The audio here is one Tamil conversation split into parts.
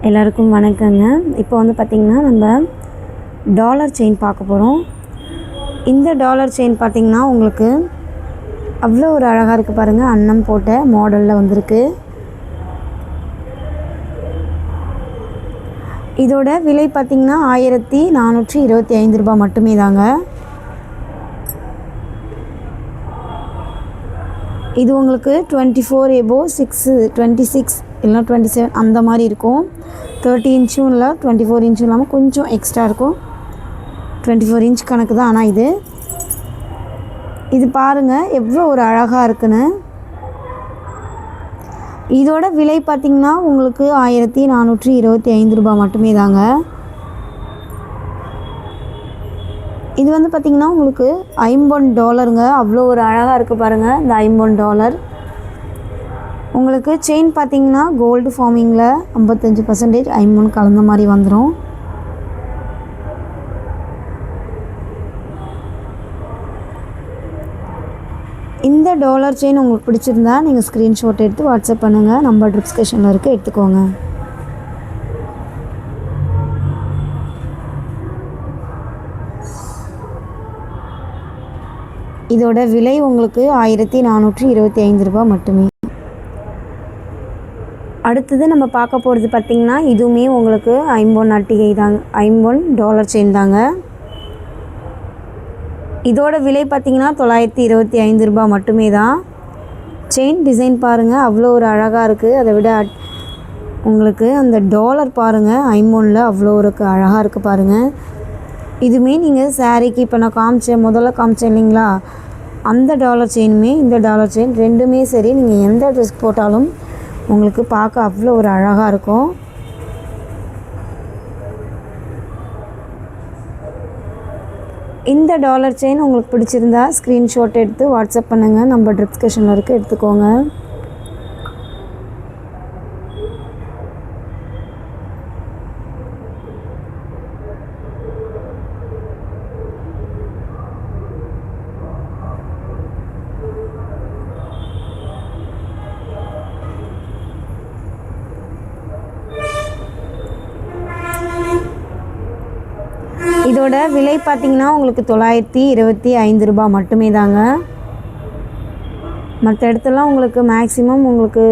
எல்லாருக்கும் வணக்கங்க. இப்போ வந்து பார்த்திங்கன்னா நம்ம டாலர் செயின் பார்க்க போகிறோம். இந்த டாலர் செயின் பார்த்திங்கன்னா உங்களுக்கு அவ்வளோ ஒரு அழகாக இருக்குது பாருங்கள். அன்னம் போட்ட மாடலில் வந்திருக்கு. இதோட விலை பார்த்திங்கன்னா 1425 ரூபாய் மட்டுமே தாங்க. இது உங்களுக்கு 24 above 6 26 இல்லைனா 27 அந்த மாதிரி இருக்கும். 30 இன்ச்சும் இல்லை, 24 இன்ச்சும் இல்லாமல் கொஞ்சம் எக்ஸ்ட்ரா இருக்கும். 24 இன்ச் கணக்கு தான். ஆனால் இது பாருங்கள் எவ்வளோ ஒரு அழகாக இருக்குன்னு. இதோட விலை பார்த்திங்கன்னா உங்களுக்கு 1425 ரூபாய் மட்டுமே தாங்க. இது வந்து பார்த்திங்கன்னா உங்களுக்கு $50 அவ்வளோ ஒரு அழகாக இருக்குது பாருங்கள். இந்த $50 உங்களுக்கு செயின் பார்த்திங்கன்னா கோல்டு ஃபார்மிங்கில் 55% ஐம்பொன் கலந்த மாதிரி வந்துடும். இந்த டாலர் செயின் உங்களுக்கு பிடிச்சிருந்தா நீங்கள் ஸ்க்ரீன்ஷாட் எடுத்து வாட்ஸ்அப் பண்ணுங்கள். நம்பர் டிஸ்கிரிப்ஷனில் இருக்குது, எடுத்துக்கோங்க. இதோட விலை உங்களுக்கு 1425 ரூபாய் மட்டுமே. அடுத்தது நம்ம பார்க்க போகிறது பார்த்திங்கன்னா இதுவுமே உங்களுக்கு ஐம்பொன் அட்டிகை தாங்க, ஐம்பொன் டாலர் செயின் தாங்க. இதோட விலை பார்த்திங்கன்னா 925 ரூபாய் மட்டுமே தான். செயின் டிசைன் பாருங்கள் அவ்வளோ ஒரு அழகாக இருக்குது. அதை விட உங்களுக்கு அந்த டாலர் பாருங்கள், ஐம்பொனில் அவ்வளோ ஒரு அழகாக இருக்குது பாருங்கள். இதுவுமே நீங்கள் சாரீக்கு இப்போ நான் முதல்ல காமிச்சேன் இல்லைங்களா, அந்த டாலர் செயினுமே இந்த டாலர் செயின் ரெண்டுமே சரி, நீங்கள் எந்த ட்ரெஸ் போட்டாலும் உங்களுக்கு பார்க்க அவ்வளோ ஒரு அழகாக இருக்கும். இந்த டாலர் செயின் உங்களுக்கு பிடிச்சிருந்தா ஸ்க்ரீன்ஷாட் எடுத்து வாட்ஸ்அப் பண்ணுங்கள். நம்பர் டிஸ்கிரிப்ஷனில் இருக்குது, எடுத்துக்கோங்க. இதோட விலை பார்த்திங்கன்னா உங்களுக்கு 925 ரூபாய் மட்டுமே தாங்க. மற்ற இடத்துலலாம் உங்களுக்கு மேக்ஸிமம் உங்களுக்கு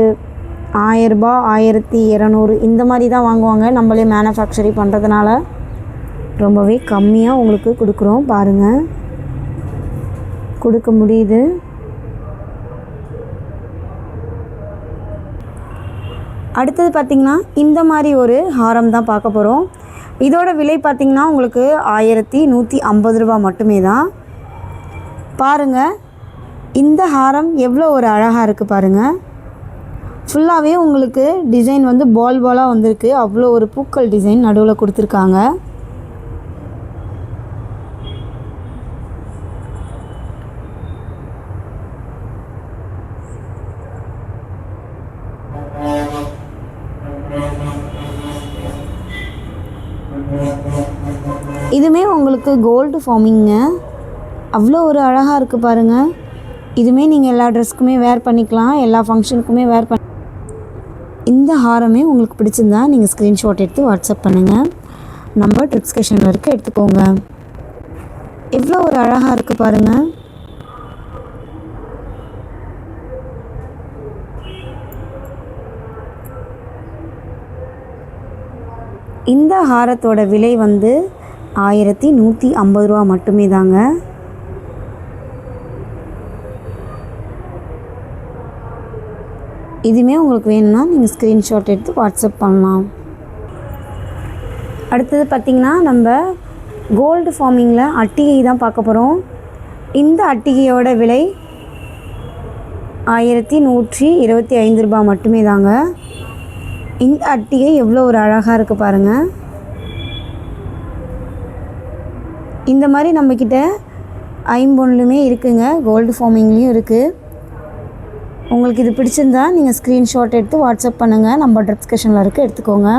1000 ரூபாய் 1200 இந்த மாதிரி தான் வாங்குவாங்க. நம்மளே மேனுஃபேக்சரிங் பண்ணுறதுனால ரொம்பவே கம்மியாக உங்களுக்கு கொடுக்குறோம். பாருங்கள், கொடுக்க முடியுது. அடுத்தது பார்த்திங்கன்னா இந்த மாதிரி ஒரு ஹாரம் தான் பார்க்க போகிறோம். இதோட விலை பார்த்திங்கன்னா உங்களுக்கு 1150 ரூபாய் மட்டுமே தான். பாருங்கள் இந்த ஹாரம் எவ்வளோ ஒரு அழகாக இருக்குது பாருங்கள். ஃபுல்லாகவே உங்களுக்கு டிசைன் வந்து பாலாக வந்திருக்கு. அவ்வளோ ஒரு பூக்கள் டிசைன் நடுவில் கொடுத்துருக்காங்க. இதுவுமே உங்களுக்கு கோல்டு ஃபார்மிங்க, அவ்வளோ ஒரு அழகாக இருக்குது பாருங்கள். இதுவுமே நீங்கள் எல்லா ட்ரெஸ்க்குமே வேர் பண்ணிக்கலாம், எல்லா ஃபங்க்ஷனுக்குமே வேர் பண்ண. இந்த ஹாரமே உங்களுக்கு பிடிச்சிருந்தா நீங்கள் ஸ்க்ரீன்ஷாட் எடுத்து வாட்ஸ்அப் பண்ணுங்கள். நம்பர் டிஸ்கிரிப்ஷனில் இருக்குது, எடுத்துக்கோங்க. எவ்வளோ ஒரு அழகாக இருக்குது பாருங்கள். இந்த ஹாரத்தோட விலை வந்து 1150 ரூபா மட்டுமே தாங்க. இதுவுமே உங்களுக்கு வேணும்னா நீங்கள் ஸ்க்ரீன்ஷாட் எடுத்து வாட்ஸ்அப் பண்ணலாம். அடுத்தது பார்த்திங்கன்னா நம்ம கோல்டு ஃபார்மிங்கில் அட்டிகை தான் பார்க்க போகிறோம். இந்த அட்டிகையோட விலை 1125 ரூபாய் மட்டுமே தாங்க. இந்த அட்டிகை எவ்வளோ ஒரு அழகாக இருக்குது பாருங்கள். இந்த மாதிரி நம்மக்கிட்ட ஐம்பொன்லுமே இருக்குங்க, கோல்டு ஃபார்மிங்லேயும் இருக்குது. உங்களுக்கு இது பிடிச்சிருந்தா நீங்கள் ஸ்க்ரீன்ஷாட் எடுத்து வாட்ஸ்அப் பண்ணுங்கள். நம்பர் டிஸ்கிரிப்ஷனில் இருக்குது, எடுத்துக்கோங்க.